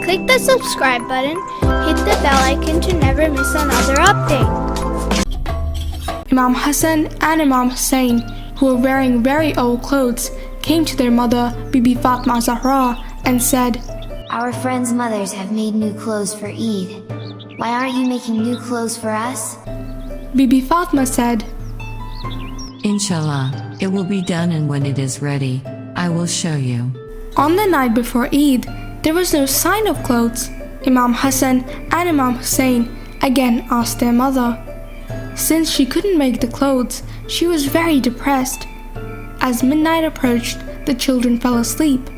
Click the subscribe button, hit the bell icon to never miss another update. Imam Hassan and Imam Hussein, who were wearing very old clothes, came to their mother, Bibi Fatima Zehra, and said, "Our friends' mothers have made new clothes for Eid. Why aren't you making new clothes for us?" Bibi Fatima said, "Inshallah, it will be done, and when it is ready, I will show you." On the night before Eid, there was no sign of clothes. Imam Hassan and Imam Hussein again asked their mother. Since she couldn't make the clothes, she was very depressed. As midnight approached, the children fell asleep.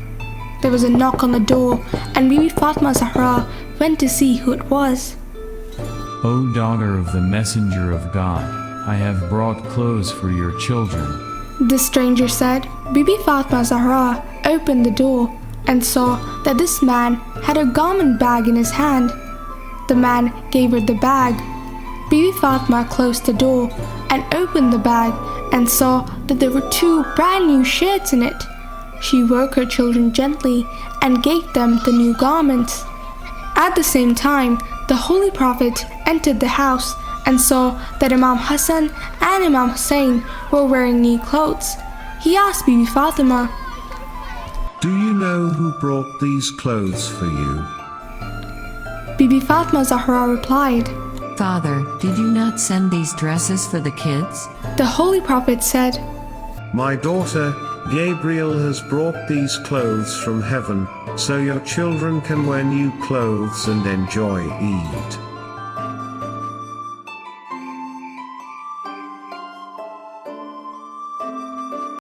There was a knock on the door, and Bibi Fatima Zehra went to see who it was. "O daughter of the Messenger of God, I have brought clothes for your children," the stranger said. Bibi Fatima Zehra opened the door and saw that this man had a garment bag in his hand. The man gave her the bag. Bibi Fatima closed the door and opened the bag and saw that there were 2 brand new shirts in it. She woke her children gently and gave them the new garments. At the same time, the Holy Prophet entered the house and saw that Imam Hassan and Imam Hussein were wearing new clothes. He asked Bibi Fatima, "Do you know who brought these clothes for you?" Bibi Fatima Zehra replied. "Father, did you not send these dresses for the kids?" The Holy Prophet said, "My daughter, Gabriel has brought these clothes from heaven, so your children can wear new clothes and enjoy Eid."